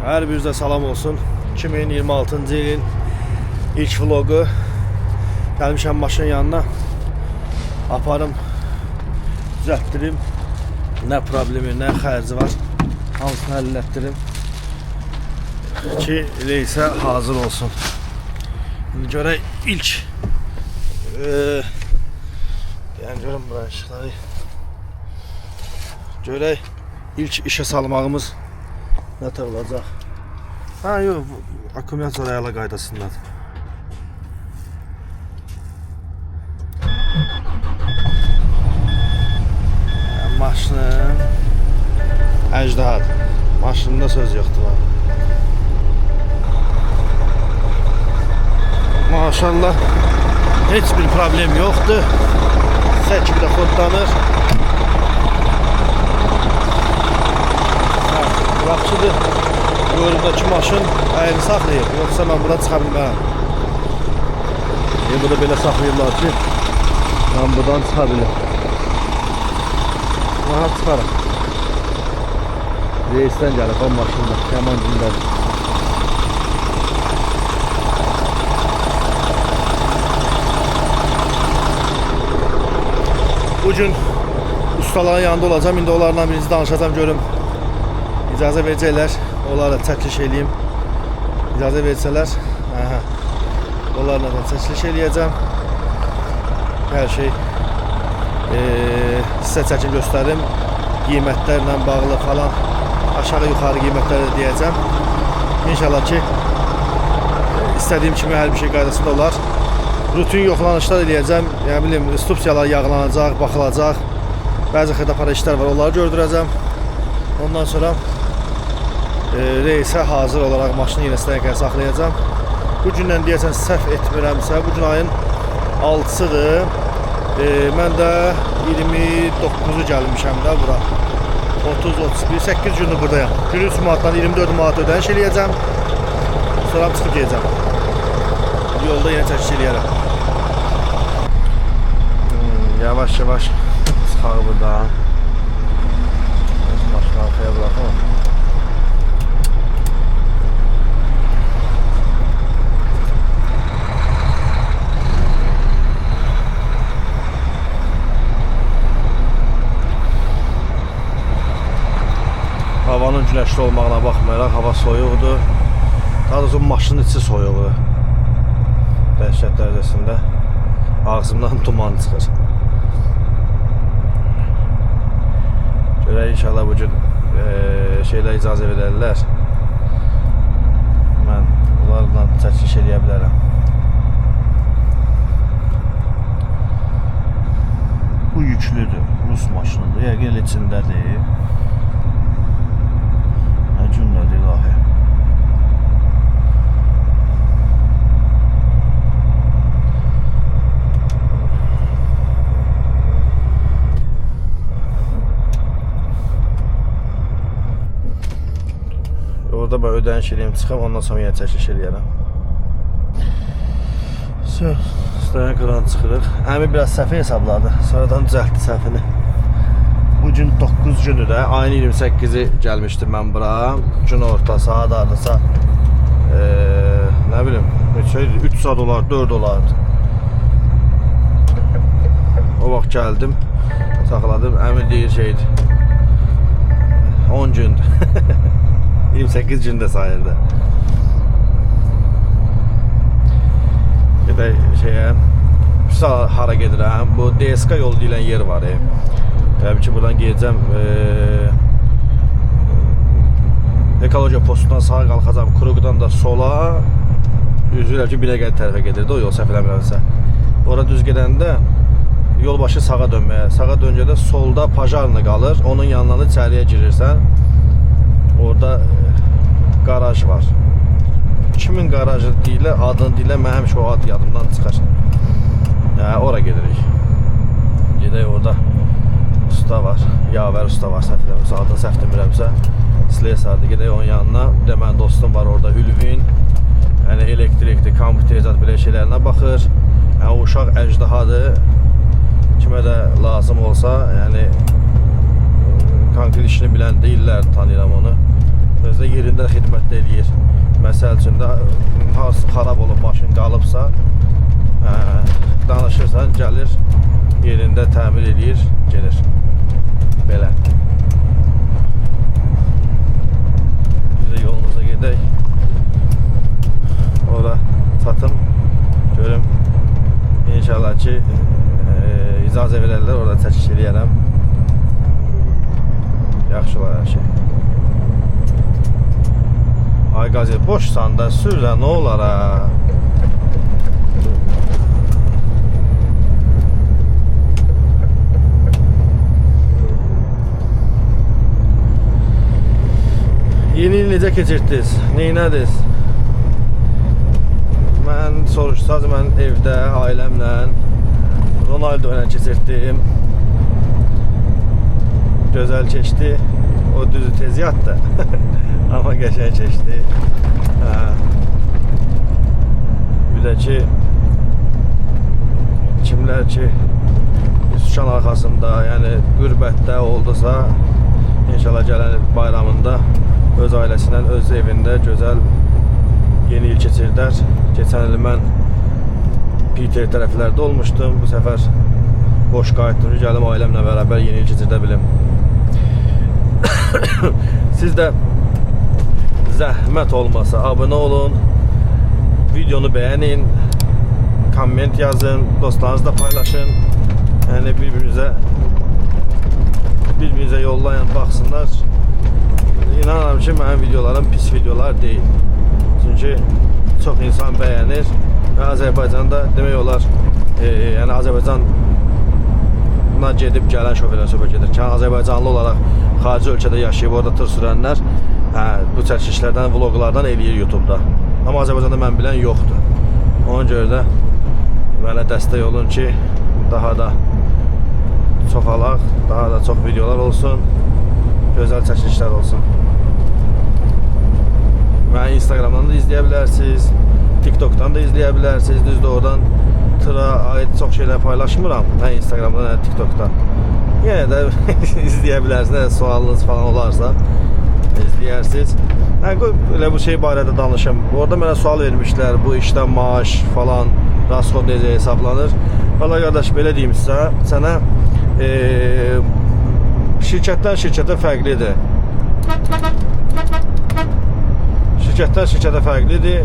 Hər birinizə salam olsun. 2026-cı ilin ilk vlogu. Gəlmişəm maşının yanına. Aparım, düzəltdirim. Nə problemi, nə xərci var. Hamısını həll etdirim. Ki reysə hazır olsun. İndi görək ilk yəni görüm buranın işıqları. Görək ilk işə salmağımız nə tər olacaq. Ha yox, akkumulyator ayarla qaydasındadır. Maşının əcdahadır. Maşında söz yoxdur. Maşallah heç bir problem yoxdur. Səkibdə xodlanır. Yaxşıdır. Yoruldakı maşın ayını saxlayır. Yoxsa mən bura çıxa bilmərəm. Burada belə saxlayırlar ki, mən buradan çıxa bilim. Rahat çıxarım. Reisdən gəlib o maşında, yaman gündədir. Bugün ustaların yanında olacağım. İndi onlarla birinizi danışacağım, görüm. İcazə verəcəklər. Onlarla çəkiliş eləyim. İcazə versələr. Onlarla da çəkiliş eləyəcəm. Hər şey sizə çəkim göstərim. Qiymətlərlə bağlı falan aşağı yuxarı qiymətləri deyəcəm. İnşallah ki istədiyim kimi hər bir şey qaydasında olar. Rutin yoxlanışlar eləyəcəm. Yəni bilim, instruksiyalar yağlanacaq, baxılacaq. Bəzi xırdapara işlər var, onları gördürəcəm. Ondan sonra reysə hazır olaraq maşını yenə stəyəkə saxlayacağım. Bu gündən deyəsən səhv etmirəmsə, bu gün ayın 6-sıdır. Mən də 29-u gəlmişəm də bura. 30-31, 8 gündür buradayım. Günün sumatdan 24 manat ödəniş eləyəcəm. Sonra çıxıb gedəcəm. Yolda yenə çəkiş eləyərəm. Yavaş-yavaş çıxaq buradan. Maşını arxaya bıraxam. Havanın güneşli olmağına baxmayaraq, hava soyuqdur. Daha doğrusu maşının içi soyuqdur. Dəhşət dərəcəsində ağzımdan duman çıxır. Görək inşallah bugün şeylə icazə verərlər. Mən onlarla çəkiliş eləyə bilərəm. Bu yüklüdür, Rus maşınıdır. Yəqin el içindədir. Nə cümlədir ilahi. Orada ben ödəniş eləyim, çıxam, ondan sonra yenə çəkiliş eləyərəm. Stəyəkədən çıxırıq. Əmi biraz səhvi hesabladı, sonradan düzəltdi səhvini. Bugün 9 günü də, ayın 28-i gəlmişdim mən bura. Gün ortası, hardasa nə bilim, 3 saat olardı, 4 olardı. O vaxt gəldim, saxladım, əmi deyir şeydir, 10 gündür. 28 gündə sayırdı. Gedək şeyə, hara gedirəm, bu DSK yolu deyilən yer var. Təbii ki, buradan gedəcəm, ekologiya postundan sağa qalxacam, Kuruqdan da sola, üzrlər ki, Binəqədi tərəfə gedirdi, o yol səhv eləmirəmsə. Ora düz gedəndə yol başı sağa dönməyə, sağa döngədə solda Pajarlı qalır, onun yanından içəriyə girirsən, orada qaraj var. Kimin qarajı deyilə, adını deyilə, mən həmişə o ad yadımdan çıxar. Ora gedirik. Gedək orada usta var, Yavər usta var, səhv eləmirəmsə, adını səhv demirəmsə, Slesardır, gedək onun yanına. Bir də mənim dostum var orada, Ülvin, yəni elektrikdir, kompüterizat belə şeylərinə baxır. Yəni o uşaq əcdahadır, kimə də lazım olsa, yəni konkret işini bilən deyirlər, tanıyıram onu. özü də yerində xidmət edir. Məsəl üçün də harsı xarab olub, maşın qalıbsa, danışırsan, gəlir, yerində təmir edir, gelir. Belə. Biz də yolumuza gedək. Ora çatım, görüm. İnşallah ki, icazə verərlər, orada çəkiş eləyərəm. Yaxşı olar hər şey. Ay qazı, boşsan da sür də, nə olar ha? Yeni il necə keçirdiniz? Neynədiniz? Mən soruşsaz, mən evdə, ailəmlə Ronaldo ilə keçirdim. Gözəl keçdi. O düzü tez yatdı. Amma qəşəng keçdi. Bir də ki, kimlər ki Sükan arxasında, yəni qürbətdə oldusa, inşallah gələn bayramında öz ailəsinə, öz evində gözəl yeni il keçirdər. Keçən il mən Peter tərəflərdə olmuşdum. Bu səfər boş qayıtdım. Gəlim ailəmlə bərabər yeni il keçirdə bilim. Siz də zəhmət olmasa abunə olun, videonu bəyənin, komment yazın, dostlarınızla paylaşın. Yəni bir-birinizə yollayın, baxsınlar. İnanıram ki, mənim videolarım pis videolar deyil. Çünki çox insan bəyənir və Azərbaycanda demək olar, yəni Azərbaycana gedib gələn şoferlər söhbət gedir ki, Azərbaycanlı olaraq xarici ölkədə yaşayıb orada tır sürənlər bu çəkilişlərdən, vloglardan eləyir YouTube'da. Amma Azərbaycanda mən bilən yoxdur. Ona görə də mənə dəstək olun ki, daha da çoxalaq, daha da çox videolar olsun, gözəl çəkilişlər olsun. Məni Instagramdan da izləyə bilərsiniz, TikTok'dan da izləyə bilərsiniz. Düzdür, oradan tıra aid çox şeylər paylaşmıram. Nə Instagramdan, nə TikTok'dan. Yenə də izləyə bilərsiniz, sualınız falan olarsa izləyərsiniz. Elə bu şey barədə danışım. Orada mənə sual vermişlər, bu işdən maaş falan, rasxod necə hesablanır. Valla qardaş, belə deyim sizə, sənə şirkətdən şirkətə fərqlidir. Şirkətdən şirkətə fərqlidir.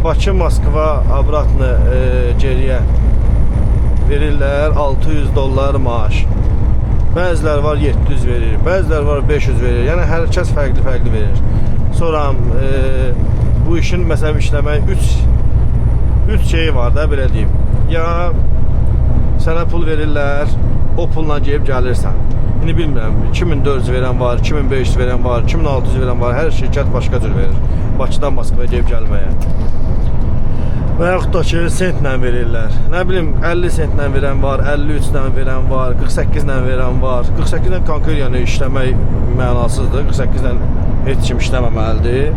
Bakı, Moskva, abratını geriyə verirlər $600 maaş. Bəziləri var 700 verir, bəziləri var 500 verir. Yəni hər kəs fərqli verir. Sonra bu işin məsələn işləmək 3 şeyi var da, belə deyim. Ya sənə pul verirlər, o pulla gəlib gəlirsən. İndi bilmirəm, 2400 verən var, 2500 verən var, 2600 verən var. Hər şirkət başqa cür verir. Bakıdan Moskvaya gəlib gəlməyə. Və yaxud da ki, sentlə verirlər. Nə bilim, 50 sentlə verən var, 53 ilə verən var, 48 ilə verən var. 48 ilə konkret yəni işləmək mənasızdır. 48 ilə heç kim işləməməlidir.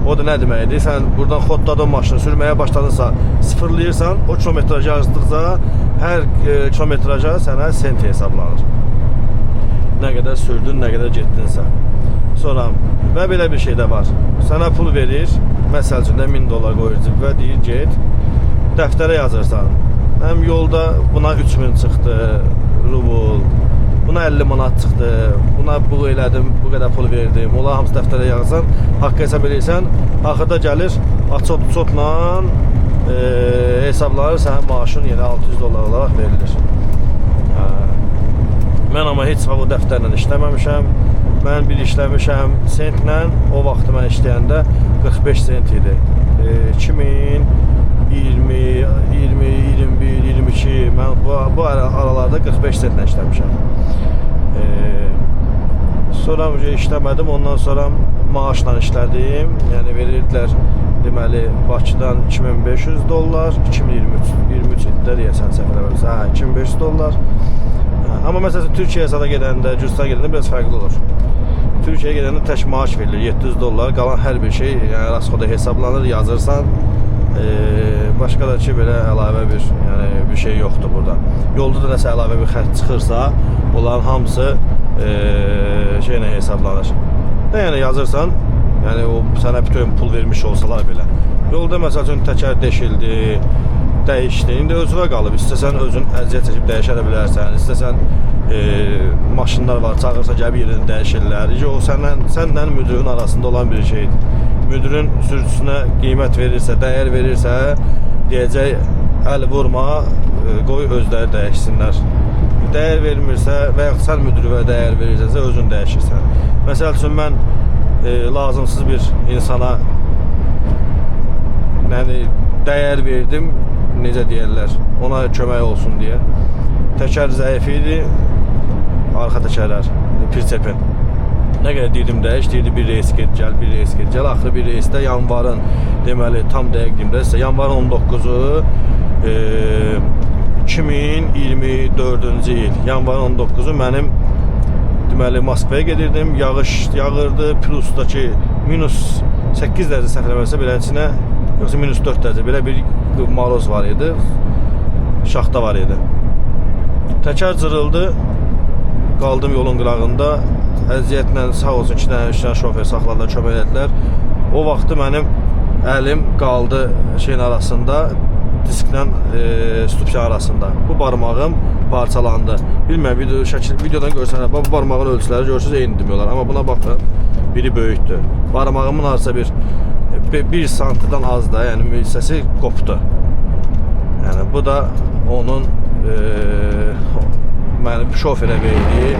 O da nə deməkdir? Sən buradan xodladın maşını sürməyə başladınsa, sıfırlayırsan, o kilometrajı yazdıqca hər kilometraja sənə sent hesablanır. Nə qədər sürdün, nə qədər getdinsə. Sonra və belə bir şey də var. Sənə pul verir, məsəl üçün də $1000 qoyur və deyir get, dəftərə yazırsan. Həm yolda buna 3000 çıxdı rubl, buna 50 manat çıxdı, buna bu elədim, bu qədər pul verdim. Ola hamısı dəftərə yazsan, haqqı hesab edirsən, axırda gəlir, açot-çotla hesablanır, sənin maaşın yenə $600 olaraq verilir. Mən amma heç vaxt o dəftərlə işləməmişəm. Mən bir işləmişəm sentlə, o vaxtı mən işləyəndə 45 sent idi. 2020, 20, 21, 22, mən bu aralarda 45 sentlə işləmişəm. Sonra işləmədim, ondan sonra maaşla işlədim. Yəni verirdilər, deməli, Bakıdan $2500, 2023 ildə deyəsən səhv eləmirəmsə, $2500. Amma məsələn, Türkiyəyə sada gedəndə, Gürcüstana gedəndə biraz fərqli olur. Türkiyəyə gedəndə tək maaş verilir, $700, qalan hər bir şey, yəni rasxoda hesablanır, yazırsan. Başqa da ki, belə əlavə bir şey yoxdur burada. Yolda da nəsə əlavə bir xərc çıxırsa, onların hamısı şeylə hesablanır. Nə yəni yazırsan, yəni o sənə bütün pul vermiş olsalar belə. Yolda məsəl üçün təkər deşildi, dəyişdi. İndi özünə qalıb. İstəsən özün əziyyət çəkib dəyişə də bilərsən. İstəsən maşınlar var, çağırsa gəlib yerini dəyişirlər. O sənlə müdürün arasında olan bir şeydir. Müdürün sürücüsünə qiymət verirsə, dəyər verirsə, deyəcək əl vurma, qoy özləri dəyişsinlər. Dəyər vermirsə və yaxud sən müdürə dəyər verirsənsə, özün dəyişirsən. Məsəl üçün mən lazımsız bir insana dəyər verdim, necə deyərlər, ona kömək olsun deyə. Təkər zəif idi, arxa təkərlər, pirçepin. Nə qədər deyirdim dəyiş, deyirdi bir reys get gəl, bir reys get gəl. Axırı bir reysdə yanvarın, deməli, tam dəqiq deyim də sizə, yanvarın 19-u 2024-cü il, yanvarın 19-u mənim deməli, Moskvaya gedirdim, yağış yağırdı, plusdakı minus 8 dərəcə səhv eləmirəmsə beləsinə, yoxsa minus 4 dərəcə, belə bir maroz var idi, şaxta var idi. Təkər cırıldı, qaldım yolun qırağında, əziyyətlə sağ olsun 2 dənə, 3 dənə şofer saxladılar, kömək elədilər. O vaxtı mənim əlim qaldı şeyin arasında, disklə stupsiya arasında. Bu barmağım parçalandı. Bilməm, videodan görsənlər, bu barmağın ölçüləri görürsünüz, eyni demiyorlar. Amma buna baxın, biri böyükdür. Barmağımın arası bir santidan az da, yəni hissəsi qopdu. Yəni bu da onun mənim şoferə verdiyi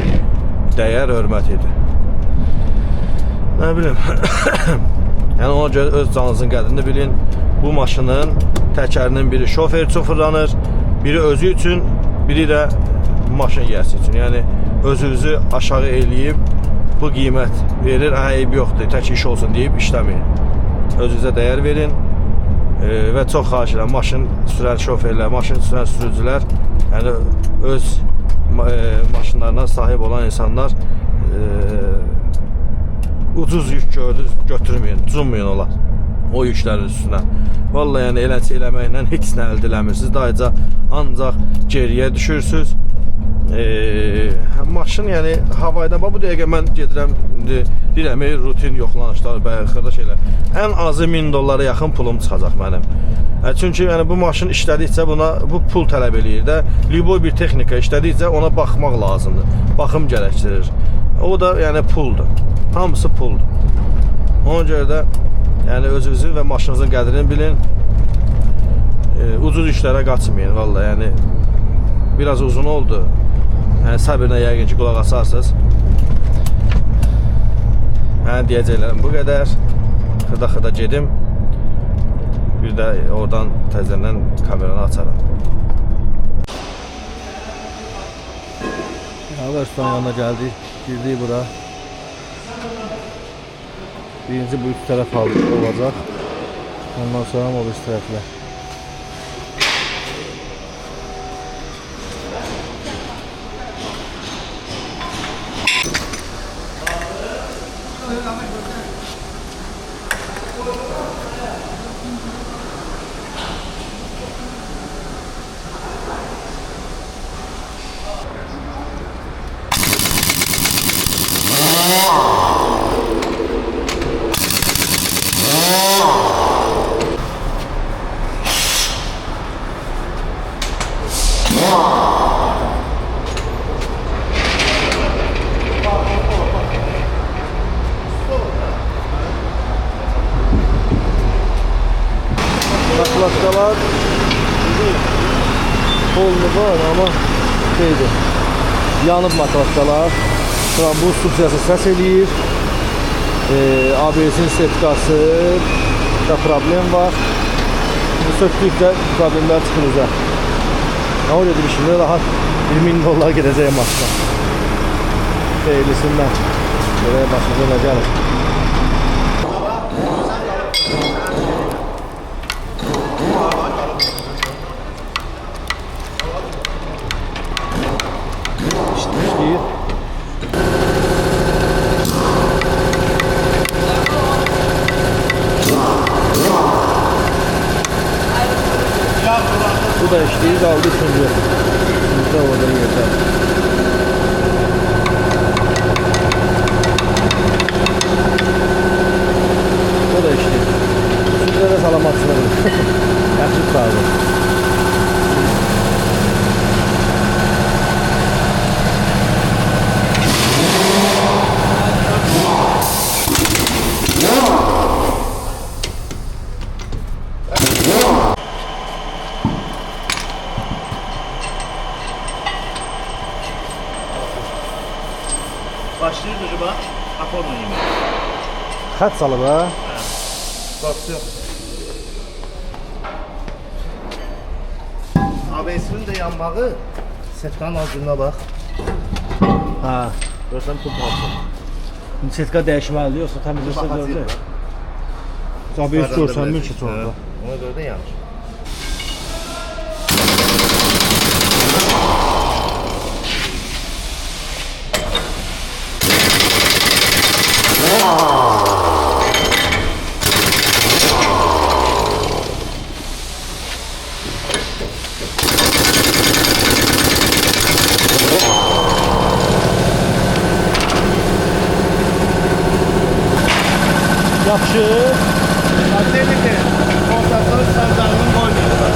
dəyər, hörmət idi. Nə bilim, yəni ona görə öz canınızın qədrini bilin. Bu maşının təkərinin biri şofer üçün fırlanır, biri özü üçün, biri də maşın yiyəsi üçün. Yəni özünüzü aşağı eləyib bu qiymət verir, eyb yoxdur, tək iş olsun deyib işləməyin. Özünüzə dəyər verin və çox xahiş edirəm, maşın sürən şoferlər, maşın sürən sürücülər, yəni öz maşınlarına sahib olan insanlar ucuz yük götürməyin, cummayın olar o yüklərin üstünə. Vallahi yəni eləncə eləməklə heç nə əldə eləmirsiniz, dayıca ancaq geriyə düşürsünüz. Maşın yəni havaydan, bu dəqiqə mən gedirəm, deyirəm, rutin yoxlanışlar, xırda şeylər. Ən azı $1000 yaxın pulum çıxacaq mənim. Çünki yəni, bu maşın işlədikcə bu pul tələb eləyir də. Liboy bir texnika işlədikcə ona baxmaq lazımdır. Baxım gərəkdirir. O da yəni puldur. Hamısı puldur. Ona görə də yəni, özünüzün və maşınınızın qədrini bilin. Ucuz işlərə qaçmayın. Vallahi yəni biraz uzun oldu. Yəni səbirlə yəqin ki, qulaq asarsınız. Yəni deyəcəklərim bu qədər. Xırda gedim. Bir də oradan təzədən kameranı açaram. Restoran yanına gəldik. Girdik bura. Birinci bu üst tərəf olacaq. Ondan sonra o üst tərəflər. Naklatkalar kollu var ama şeydi, yanıb naklatkalar. Şu an bu subsiyası səs eləyir. ABS-in sertifikası da problem var. Bu söktükdə problemlər çıxınca. Ne oluyor dedim şimdi, rahat $1000 gideceğim aslında. Eylisinden. Buraya başımıza ne gelir? İşte bu da işleyiz, aldı şimdi. Şimdi de orada yeter. motorla yemək. Xət salıb ha? Qatı yox. ABS-in də yanmağı setkanın altına bax. Ha. Görsən bu palçı. Setka dəyişməlidir, yoxsa təmizləsə görür. ABS görsənmir ki sonra. Ona görə də yanır. Yaxşı. Dedik ki, kontaktörün standartını qoymuyorlar.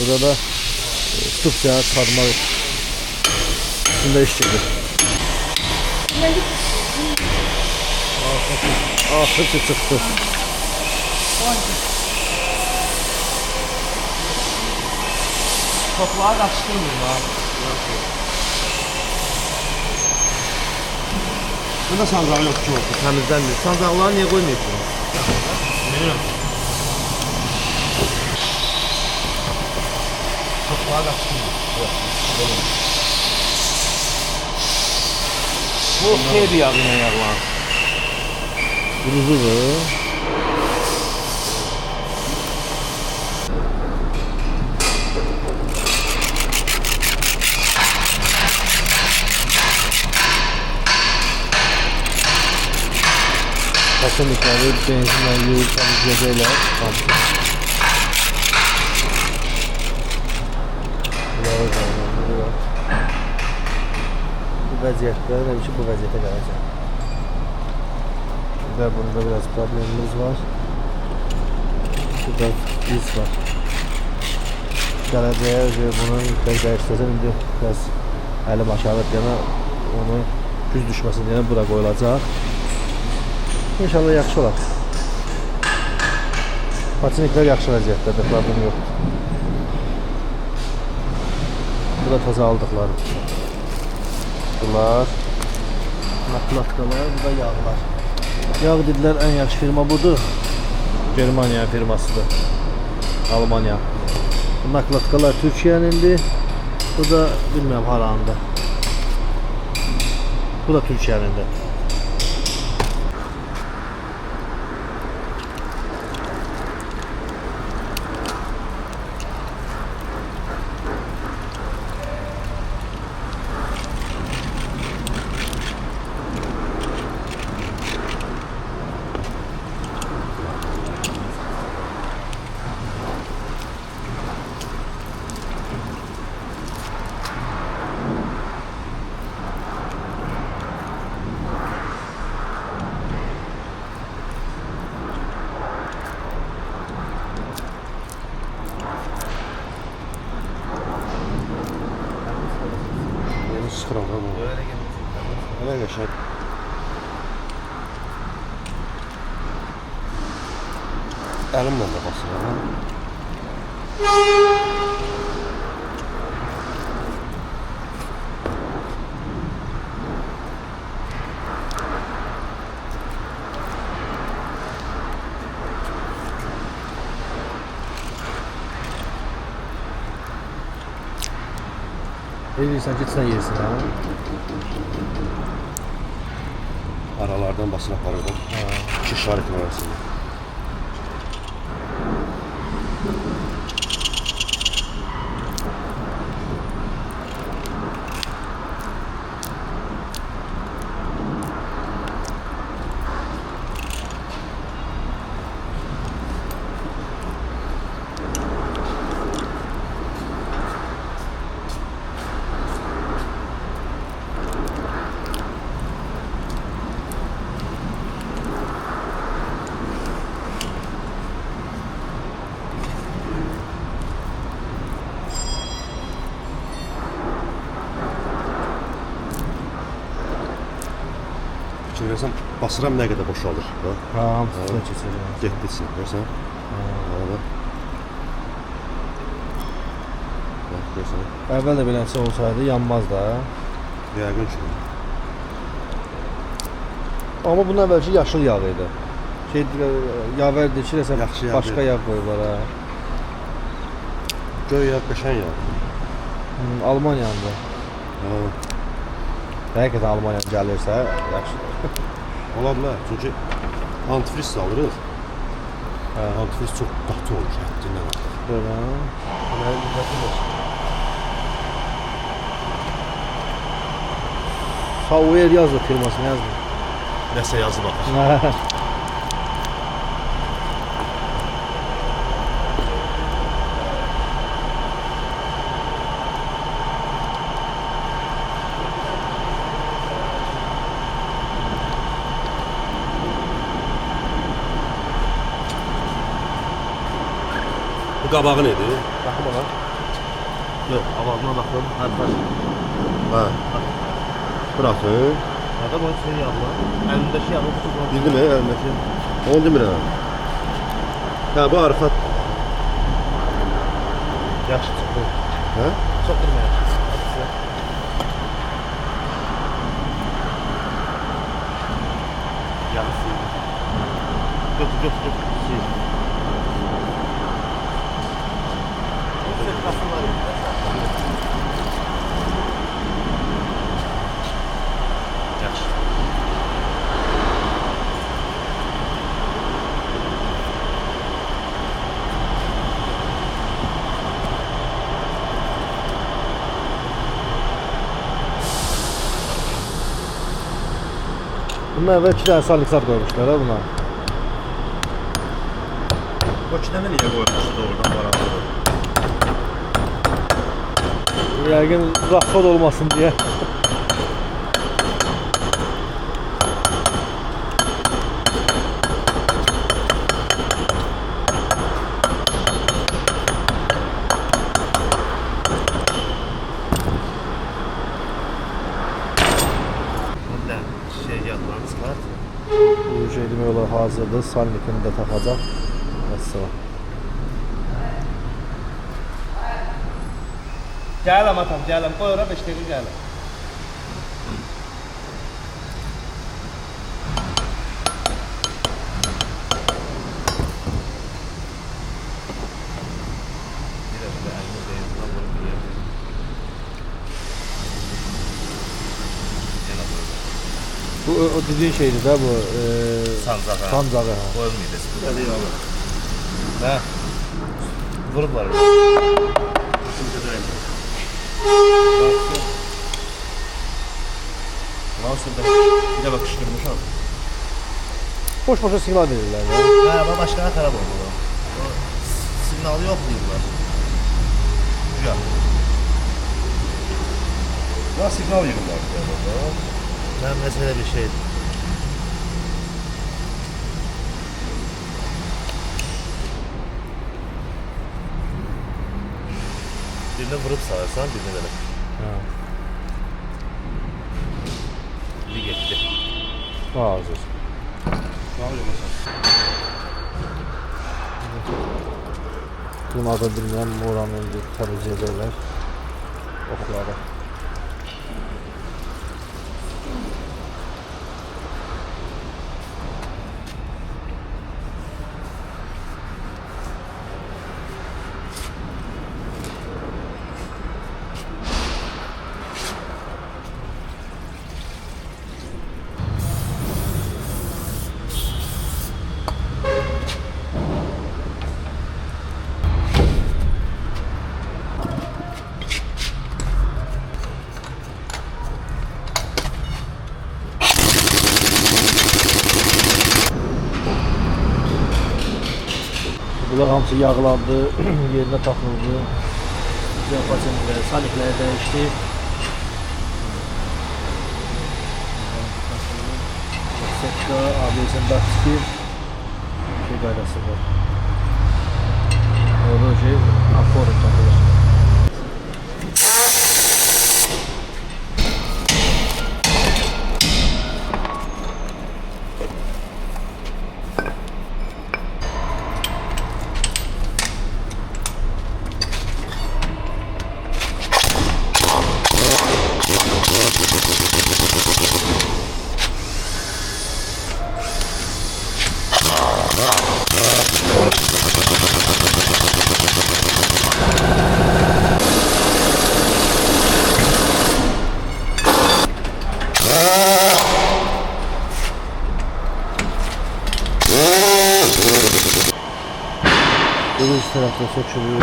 Burada da tutup çıkartmak üstünde iş çekiyor. Ahır çıktı. Toplağı qaçışdırmıyor. Bunda sancağı yok ki oldu. Təmizlənmir. Sancaqları niyə qoymuyorsun? Bilmiyorum. Toplağı qaçışdırmıyor. Bu xeyli yağı ilə yağlanır. Kuruzudur. Bakın miktarı benzinle yığıp temizleyecekler. Bu vaziyette, ne biçim bu vaziyete gelecek. Burada bunda biraz problemimiz var. Burada iz var. Geleceğe ve bunun tekrar istesem indi biraz elim aşağı yana onu güz düşmesin diye bura koyulacak. İnşallah yaxşı olar. Patinliklər yaxşı vəziyyətdədir, problem yoxdur. Bu da təzə aldıqlarım. Bunlar naklatkalar, bu da yağlar. Yağ dedilər ən yaxşı firma budur. Germaniya firmasıdır. Almanya. Bu naklatkalar Türkiyənindir. Bu da bilmirəm haranda. Bu da Türkiyənindir. Sıkıram ha bu. Öyle yaşar. Elimle de basıyorum ha. Eylülsen gitsen yersin ha. Aralardan basın aparırdım. İki işaretin arasında. Şimdi Görürsən, basıram nə qədər boşalır. Ha, hamısını keçəcək. Getdikcə, görürsən? görsən. Əvvəl də beləsi olsaydı yanmaz da. Yəqin ki. Amma bunun əvvəlki yaşıl yağ idi. Şey yavərdir ki, nəsə Yaxşı yağ başqa yağ qoyublar ha. Göy yağ, qəşəng yağ. Almaniyandır. Ha, Həqiqətən Almaniya gəlirsə, yaxşıdır. ola bilər. Çünki antifriz de alırıq. Hə. Antifriz çox qatı olur, həddindən artıq. Belə. Sauer yazdı firmasını yazdı. Nəsə yazı baxır. Bu qabağı nedir? Baxın bana. Yok, avazına bakın. Harflar. Ha. Bırakın. Adam o şey yağla. Elindeki yağı tutup. Bildi mi elindeki? Onu demirəm. Ha, bu arxat. Yaxşı çıktı. Hə? Çok durmuyor. Yağı sıyır. Götür. Sıyır. Yaxşı. Bunun əvvəl 2 dənə saliklar qoymuşlar ha buna. Bu iki dənə niyə qoymuşdu doğrudan barabar? Yəqin rahat olmasın deyə. Bunda şey yağlarını çıkart. Bu şey demək olar hazırdır. Salnikini də taxacaq. Vəssalam. Gəlim atam, gəlim. Qoy ora 5 dəqiqə gəlim. Bu o dediğin şeydi də bu. Sancağı. Sancağı. Ha. Koyulmaydı. Hadi yavrum. Ha. Vurublar. Nasıl da bir de bakıştırmış abi. Boş-boşa signal verirlər. Ya. Ha, başkana xarab oldu. O signalı yok diyorlar. Güzel. Ya siqnal yığırlar. Ben mesele bir şey. Birine vurup sağırsan birine böyle. Ha. Bir geçti. Hazır. Bunu da bilmem oranın tercih ederler. Oklarda. Bunlar hamısı yağlandı, yerine takıldı. Yapacağım salikler değişti. Sekka, ABS'in daktiki şey gayrası var. Orada şey akor takılır. Üst tarafta sökülüyor.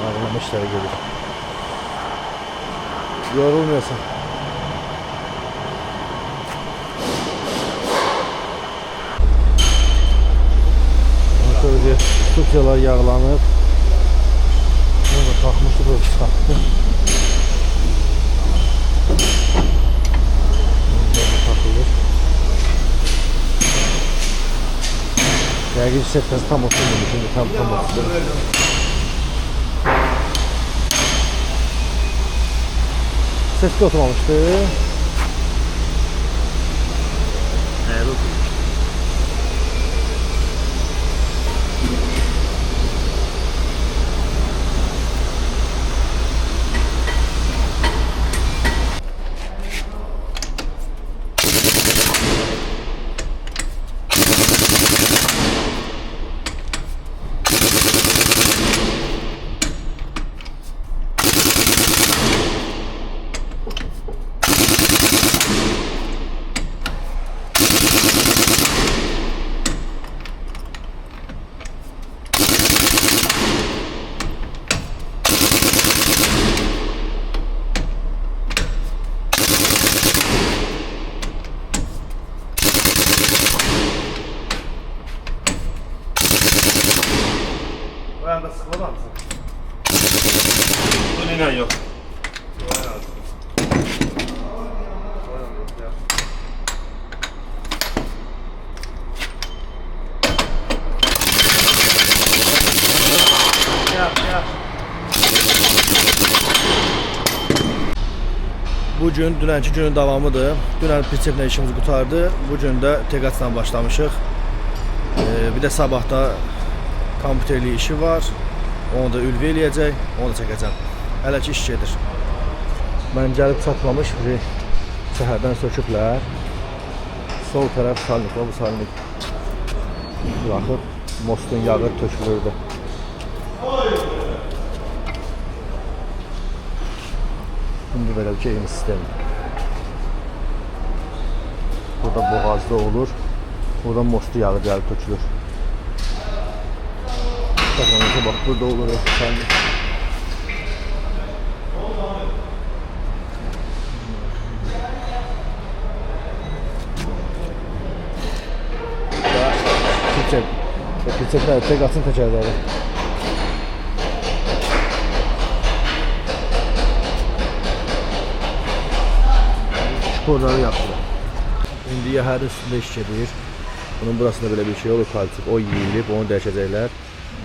Ağlamışlar gelir. Yorulmuyorsun. Şöyle tutyalar yağlanıp burada takmıştık, o taktı. Takılır. Dergi setmesi tam oturmuyor. Şimdi tam oturmuyor. Ses de oturmamıştı. Evet, oturmuş. Ben de sıkılamam mısın? Bu inan yok. Bu gün dünənki günün davamıdır. Dünən pritseplə işimizi qutardı. Bu gün də teqatla başlamışıq. Bir də sabahda kompüterli işi var. Onu da ülvi eləyəcək, onu da çəkəcəm. Hələ ki iş gedir. Mən gəlib çatmamış, səhərdən söküblər. Sol tərəf salnik var, bu salnik buraxıb mostun yağı tökülürdü. Şimdi belə bir eyni sistem. Burada boğazda olur. Burada mostu yağı gəlib tökülür. Bakın bak burada olur efendim. Küçükler tek atın tekerleri. Sporları yaptılar. İndiyə hər üstündə iş gedir. Bunun burasında belə bir şey olur, kalçıq. O yeyilib, onu dəyişəcəklər.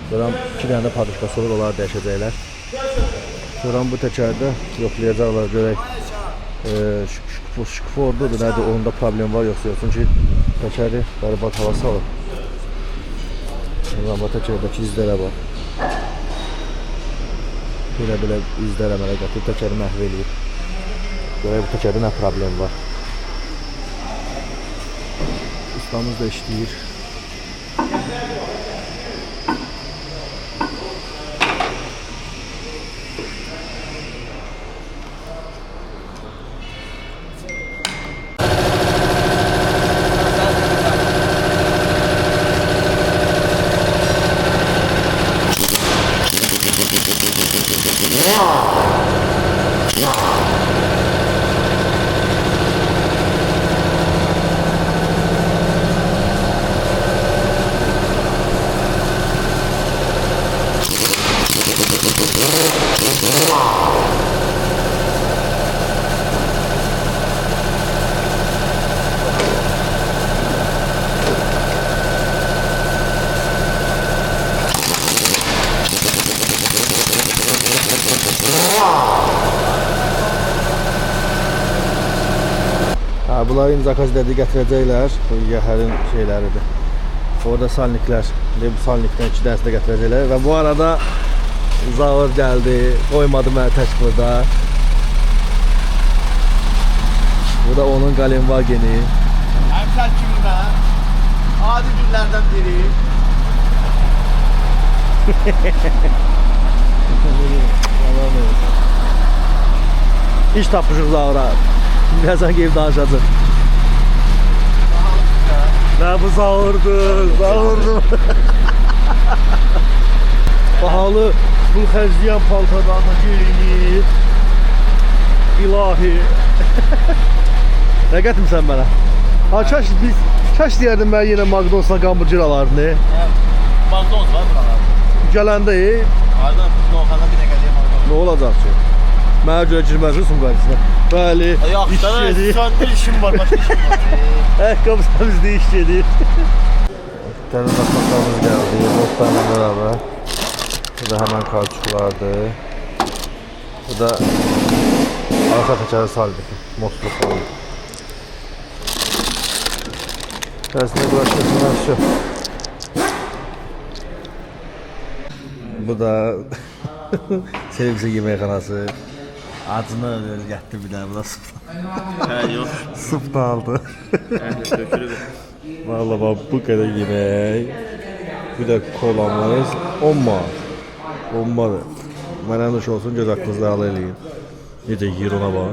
Sonra 2 dənə padışkası olur, onları dəyişəcəklər. Sonra bu təkərdə yoxlayacaqlar, görək şükfordudur, nədir, onda problem var yoxsa yox. Çünki təkəri bərbad havası alır. Sonra bu təkərdəki izlərə var. Belə izlər əmələ gətirib təkəri məhv eləyib. Görək bu təkərdə nə problem var. Ustamız da işləyir. Bunları imza zakaz dedi gətirəcəklər. Bu yəhərin şeyləridir. Orada salniklər. Bu salnikdən 2 dənəsini də gətirəcəklər. Və bu arada Zaur gəldi. Qoymadı məni tək burada. Bu da onun Galenvageni. Əmsəl kimi mən adi günlərdən biri. İş tapmışıq Zaura. Birazdan gelip danışacaq. Ne bu Zaurdur, Zaurdur. Pahalı pul xərcləyən paltarlarla geyinir. İlahi. Nə gətirmisən mənə? Ha, kaş deyərdim mən yenə McDonald's-dan hamburger alardım. McDonald's var buralarda. Gələndə Hardan Doğan'a bir də gələyəm McDonald's. nə olacaq ki? Mənə görə girməzdir sumqayısına. Bəli, iş gedir. Səndə işim var, başqa işim var. Ayaqqabı təmizliyi iş gedir. Təzə daxmalarımız gəldi, botlarla beraber. Bu da hemen kauçuklardır. Bu da arka təkəri saldık, motlu falan. Tersine bulaşmasından şu. Bu da sevgisi yeməkxanası. Acını öyle getdi bir daha, bu da sıfır. Hə, yox. Sıfır aldı. Tökülür. Vallahi bak bu kadar yemek. Bir de kolamız 10 manat. 10 manat. Mənə nuş olsun, göz aklınızda hal eləyin. Necə yiyir ona bak.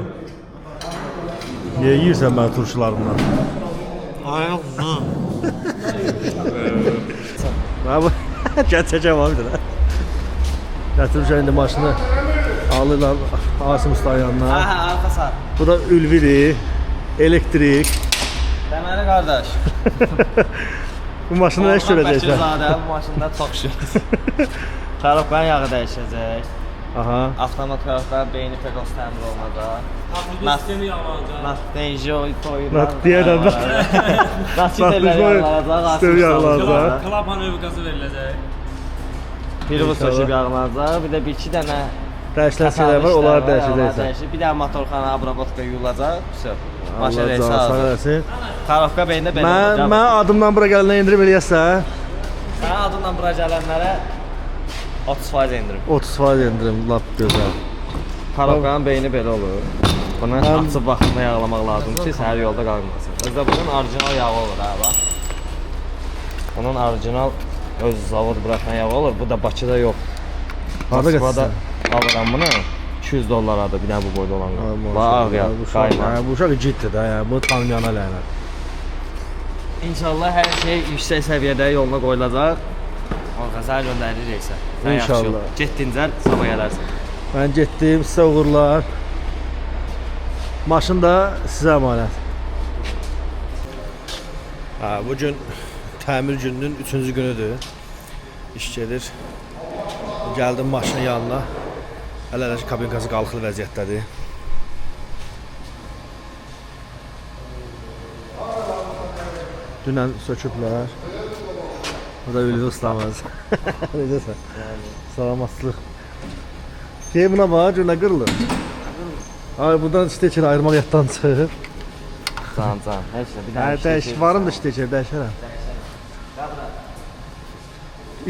Niye yiyirsən mən turşularımdan? Ay uzun. Abi çəkəcəm abi də. Gətirmişəm indi maşını. Alırlar Asım Usta'nın yanına. Hə, arxa sağ. Bu da ülviri, elektrik. Deməli qardaş. Bu maşını nə iş görəcəksən? Bəkirzadə bu maşında çox işimiz. Karabkanın yağı dəyişəcək. Aha. Avtomat karabkanın beyni pedos təmir olunacaq. Sistemi yağlanacaq. Nastenjo koyulur. Nat deyərəm ben. Nasitələr yağlanacaq. Sistem yağlanacaq. Klapan övü qazı veriləcək. Pirvo söküb yağlanacaq. Bir də bir iki dənə Dəyişilən şeylər var, onları dəyişəcəksən. Bir də motorxana abrabotka yuyulacaq. Vəsə. Maşın Allah reysi canı sağ hazır. eləsin. Karabka beyində belə olacaq. Mən adımdan bura gələnə indirim eləyəsən. Sənin adınla bura gələnlərə 30% endirim. 30% indirim, lap gözəl. Karabkanın beyni belə olur. Bunu açıb vaxtında yağlamaq lazım ki, səhər yolda qalmasın. Özdə bunun orijinal yağı olur ha, bax. Bunun orijinal öz zavod buraxan yağı olur. Bu da Bakıda yox. Harda Moskvada gətirsən? alıram bunu. $200 bir dənə bu boyda olan. Bax, ya, qayma. Bu uşaq ciddi də, yəni bu tanıyana lənət. İnşallah hər şey yüksək səviyyədə yoluna qoyulacaq. Sənə göndəririk isə. İnşallah. Getdincə sabah gələrsən. Mən getdim, sizə uğurlar. Maşın da sizə əmanət. Bugün təmir gününün 3-cü günüdür. İş gedir. Gəldim maşının yanına. Hələ ki kabinkası qalxılı vəziyyətdədir. Dünən söküblər. Bu da Ülvi ustamız. Necəsən? Salamatlıq. Şey buna bax, cürlə qırılır. Ay buradan steker ayırmaq yaddan çıxır. Can. Heç nə, bir Hə, dənə dəyiş, varım da steker, dəyişərəm.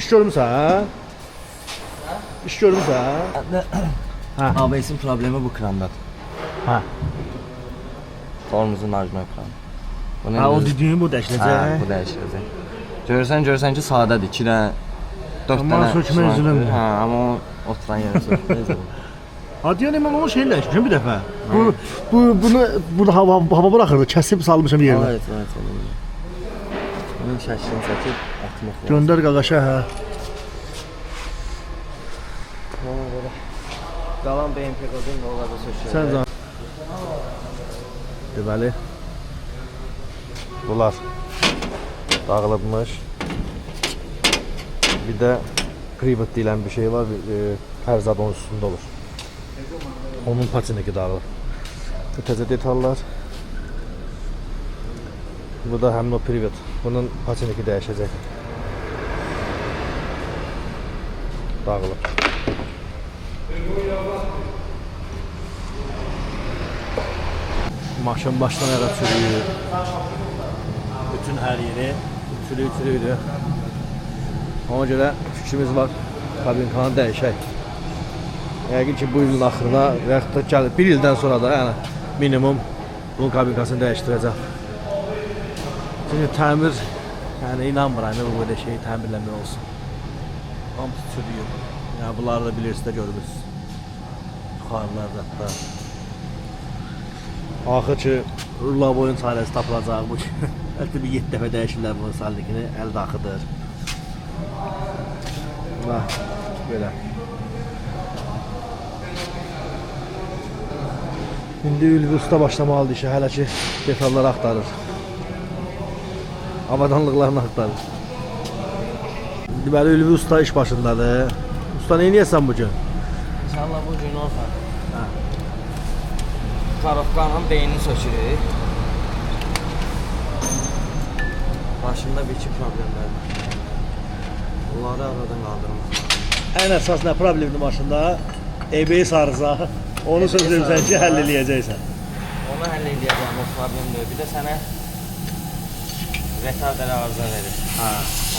İş görmüsən, hə? İş görmüsən? Hə. ABS-in problemi bu krandadır. Hə. Tormozun orijinal kranı. Hə, o düdüyün bu Hə, dəyişiləcək. bu dəyişəcək. Görürsən ki, sadədir. 2 dənə 4 Amma dənə. sökmə üzülündür. Hə, amma o oturan yerə sökmə üzülündür. Hadi yəni mən onun şeyini dəyişmişəm bir dəfə. Bunu burada hava buraxırdı, kəsib salmışam yerinə. Evet. Bunun şəklini çəkib atmaq lazım. Göndər qaqaşa, hə. Qalan BMP qazın nə olacaq sökəcək. Sən zan. Deməli. Bunlar dağılıbmış. Bir də privet deyilən bir şey var, pərzad onun üstündə olur. Onun patiniki dağılır. Bu təzə detallar. Bu da həmin o privet. Bunun patiniki dəyişəcək. Dağılıb. Maşın başdan ayağa çürüyür. Bütün her yeri Çürüyüdür. Ona görə fikrimiz var, kabinkanı dəyişək. Yəqin ki, bu ilin axırına və yaxud da gəlir, bir ildən sonra da yəni minimum bunun kabinkasını dəyişdirəcək. Çünki təmir, yəni inanmıram bu böyle şeyi təmirləmək olsun. Hamısı çürüyür. Yəni bunları da bilirsiniz də görürsünüz. Yuxarılarda da. Axır ki, lavoyun çarəsi tapılacaq bu ki. Hətta bir 7 dəfə dəyişirlər bunun saldikini, əldə axıdır. Bax, belə. İndi Ülvi usta başlamalıdır işə, hələ ki detalları axtarır. Avadanlıqlarını axtarır. Deməli Ülvi usta iş başındadır. Usta nə edirsən bu gün? İnşallah bu gün olsa. Karofkanın beynini sökürük. Başında bir iki problemlər var. Bunları aradan qaldırmaq. Ən əsas nə problemdir maşında? EBS arıza. Onu söz verirsən ki, həll eləyəcəksən. Onu həll edəcəm, o problem deyil. Bir də sənə retarder arıza verir.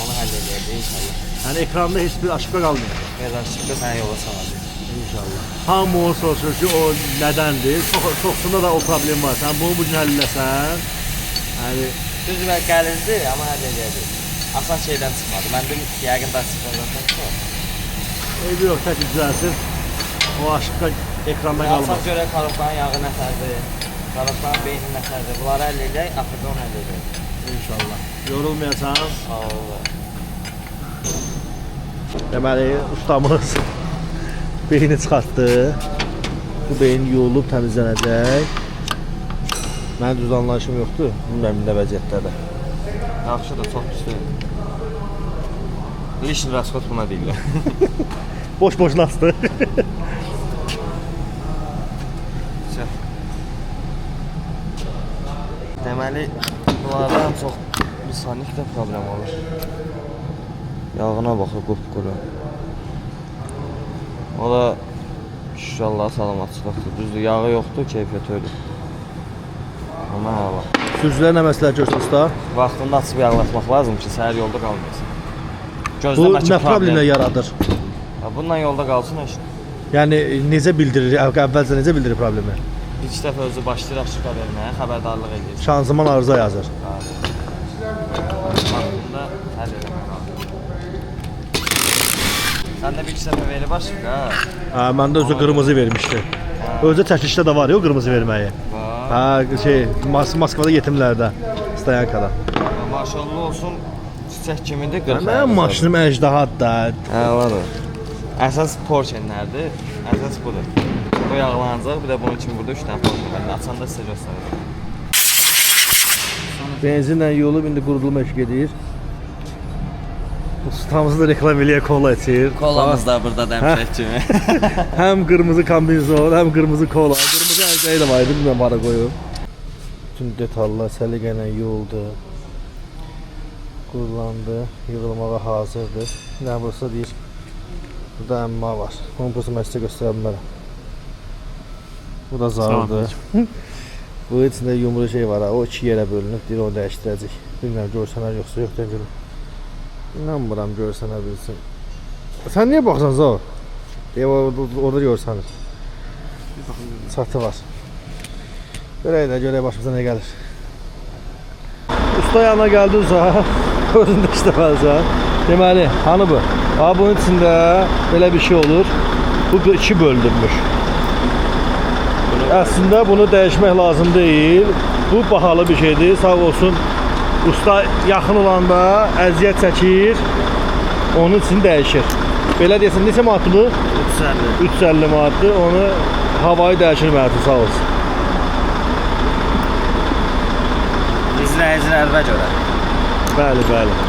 Onu həll edəcək inşallah. Yəni ekranda heç bir aşıqqa qalmayacaq. Yazarışıqda sənə yola salacaq. İnşallah. Hamı onu soruşur ki, o nədəndir? Çoxsunda da o problem var. Sən bunu bu gün həll eləsən, yəni Düz və gəlirdi, amma həll edəcək. Asan şeydən çıxmadı. Mən dün yəqin də çıxmadan çıxmadı. eybi yox, tək düzəlsin. O aşıqqa ekranda qalmaz. Alsaq görək karofkanın yağı nətərdir, karofkanın beyni nətərdir. Bunları həll edək, axırda onu həll edək. İnşallah. Yorulmayacaq. Sağ ol. Deməli, ustamız beyni çıxartdı. Bu beyin yuyulub təmizlənəcək. Mənim düz anlayışım yoxdur. Bilmirəm nə vəziyyətdədir. Yaxşıdır, çox pis deyil. Lişin raskot buna deyirlər. Boş-boşuna açdı. Deməli, bunlardan çox misanikdə problem olur. Yağına baxır, qupquru. O da şükür Allah'a salamatçılıqdır. Düzdür, yağı yoxdur, keyfiyyəti ölür. Amma hava. Sürücülər nə məsləhət görsən usta? Vaxtında açıb yağlatmaq lazım ki, səhər yolda qalmayasın. Bu Gözləmə ki, nə problemlə yaradır? Bununla yolda qalsın heç. Yəni necə bildirir, əvvəlcə necə bildirir problemi? İlk dəfə özü başlayır aşıqa verməyə, xəbərdarlıq edir. Şanzıman arıza yazır. Vaxtında həll eləmək lazım. Sən də bir iki dəfə verib aşıqa. Məndə özü qırmızı vermişdi. Özü çəkilişdə də var ya o qırmızı verməyi. Moskvada yetimlərdə, Stayankada. Maşallah olsun, çiçək kimidir, qırıq. Mənim maşınım əjdahatdır da. Əladır. Əsas Porsche-lərdir, əsas budur. Bu yağlanacaq, bir də bunun kimi burada 3 dənə Porsche var. Açanda sizə göstərəcəm. Benzinlə yolub, indi qurudulma iş gedir. Ustamızı da reklam eləyə kola içir. Kolamız da burada dəmşək kimi. Həm qırmızı kombinzon, həm qırmızı kola. Qırmızı əlcəyi də var idi, bilməm hara qoyub. Bütün detallar səliqə ilə yuyuldu. Qurulandı, yığılmağa hazırdır. Nə burası deyir, burada əmma var. Onu burası mən sizə göstərə bilmərəm. Bu da zardır. Bu içində yumru şey var, o iki yerə bölünüb, deyir onu dəyişdirəcək. Bilməm, görsənər yoxsa yoxdan görüm. İnanmıram görsənə bilsin. Sən niyə baxsan Zaur? Deyə orada görsənir. Çatı var. Görək də, görək başımıza nə gəlir. Usta yanına gəldi uza. Özündə işləməlisən. Deməli, hanı bu? Bunun içində belə bir şey olur. Bu iki bölünmüş. Əslində bunu dəyişmək lazım deyil. Bu bahalı bir şeydir. Sağ olsun. Usta yaxın olanda əziyyət çəkir. Onun için dəyişir. Belə deyəsən, neçə manatdır bu? 350. 350 manatdır. Onu havayı dəyişilməlidir, sağ olsun. İzləyicilərimə görə. Bəli, bəli.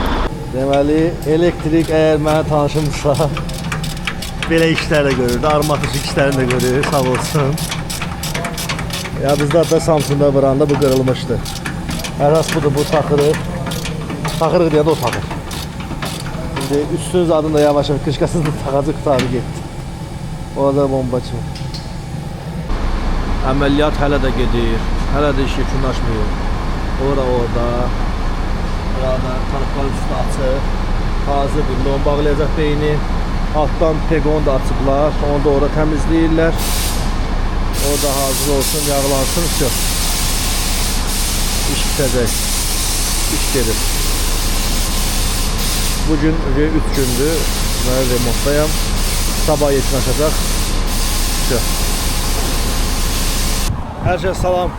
Deməli, elektrik əgər mənə tanışımsa, belə işlər də görürdü, armatik işlərini də görür, sağ olsun. Ya bizdə hatta Samsun'da vuranda bu qırılmışdı. Əsas budur, bu taxırıq. Taxırıq deyə də o taxır. Şimdi üstün zadını da yavaş-yavaş qışqasını da taxacı qutarı getdi. Orada bomba kimi. Əməliyyat hələ də gedir. Hələ də iş yekunlaşmıyor. Orada. beraber. Kanıplar üstü açıq. Hazırdır. Lon bağlayacaq beyni. Altdan pegon da açıblar. Onu da orada təmizləyirlər. O da hazır olsun, yağlansın. Şu. İş bitəcək. İş gelir. Bugün 3 gündür. Ben remontdayım. Sabah yetişəcək. Şu. Hər şey salam.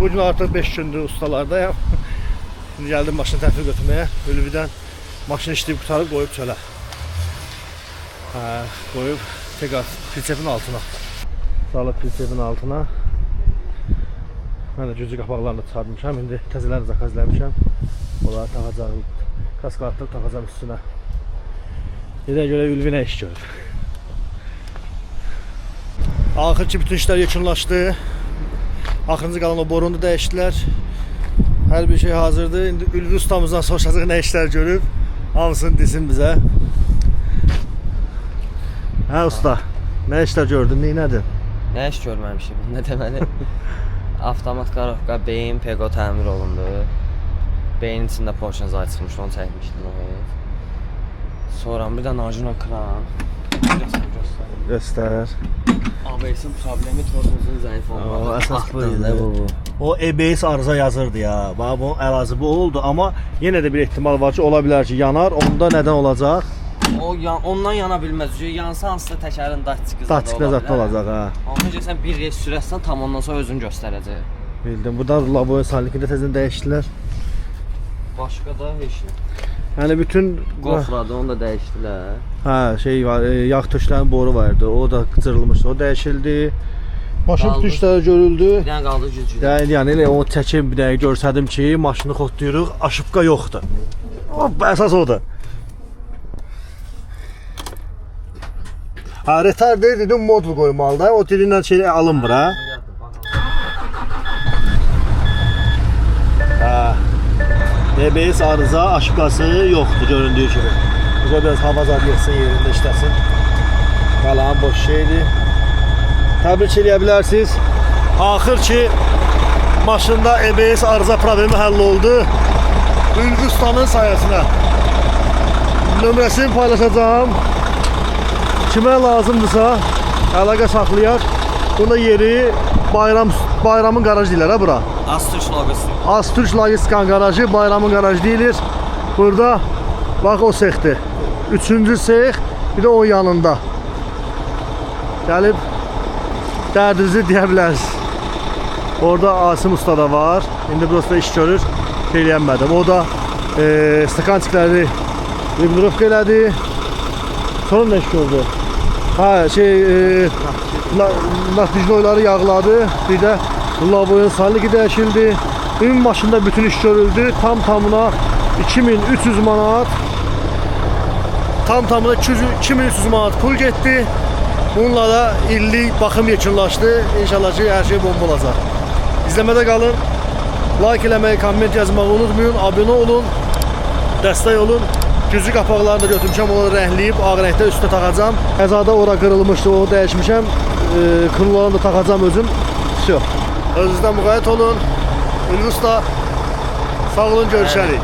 Bugün artıq 5 gündür ustalardayım. Şimdi geldim maşını təhvil götürməyə. Ülvidən maşını işləyib qutarıb qoyub çölə. Qoyub tekrar prinsippin altına. Salıb prinsippin altına. Mən də güclü qapaqlarını çıxartmışam. İndi təzələri zakazləmişəm. Onları taxacağım. Kaskatları taxacağım üstünə. Yedə görə Ülvi nə iş görür. Axır ki bütün işlər yekunlaşdı. Axırıncı qalan o borunu da dəyişdilər. Hər bir şey hazırdır. İndi Ülvi ustamızdan soruşacaq nə işlər görüb. Hamısını desin bizə. Hə usta, nə işlər gördün, neynədin? Nə iş görməmişim, nə deməli? Avtomat qarovka, beyin, pego təmir olundu. Beynin içində portion zay çıxmışdı, onu çəkmişdim. Sonra bir də orijinal kran. Göstər. ABS-in problemi tormozun zəif olmağı. Əsas bu idi. O EBS arıza yazırdı ya. Bax bu əlazı bu oldu, amma yenə də bir ehtimal var ki, ola bilər ki, yanar. Onda nədən olacaq? Ondan yana bilməz. Yansa hansısa təkərin daççıqı zadı Daççıqda zətdə olacaq ha. Onun üçün sən bir reys sürətsən tam ondan sonra özünü göstərəcək. Bildim. Burada lavoya salnikində təzən dəyişdilər. Başqa da heç nə. Yəni bütün Qofradı, onu da dəyişdilər. hə, şey var, yağ töklərin boru vardı. O da cırılmışdı. O dəyişildi. Maşın bütün işləri görüldü. Bir dənə qaldı güclü. Yəni elə onu çəkim bir dəqiqə görsədim ki, maşını xotlayırıq, aşıbqa yoxdur. Hop, əsas odur. Ha, retarder dedim modul qoymalı da. O dilindən şey alınmır ha. Ha. EBS arıza, aşıbqası yoxdur göründüyü kimi. Burada biraz hava zad geçsin, yerində işləsin. Qalan boş şeydir. Təbrik eləyə bilərsiniz. Axır ki maşında EBS arıza problemi həll oldu. Ülvi ustanın sayəsində. Nömrəsini paylaşacağım. Kimə lazımdırsa əlaqə saxlayaq. Bunda yeri Bayramın garajı deyirlər ha bura. Astürk logosu. Astürk Logistika garajı, Bayramın garajı deyilir. Burada bax o sexdir. 3-cü sex, bir də o yanında. Gəlib dərdinizi deyə bilərsiniz. Orada Asim usta da var. İndi burası da iş görür. Eləyənmədim. O da stakançikləri ribnurovka elədi. Sonra nə iş gördü? Ha şey natijnoyları yağladı. Bir də lavoyun saliki dəyişildi. Ümumi maşında bütün iş görüldü. Tam tamına 2300 manat. Tam tamına 2300 manat pul getdi. Bununla da illik baxım yekunlaşdı. İnşallah ki hər şey bomba olacaq. İzləmədə qalın. Like eləməyi, komment yazmağı unutmayın. Abunə olun. Dəstək olun. Güclü qapaqlarını da götürmüşəm, onu rəngləyib ağ rəngdə üstə taxacam. Qəzada ora qırılmışdı, onu dəyişmişəm. Kırılanı da taxacam özüm. Özünüzdən müğayət olun. Ülvi usta, sağ olun, görüşərik.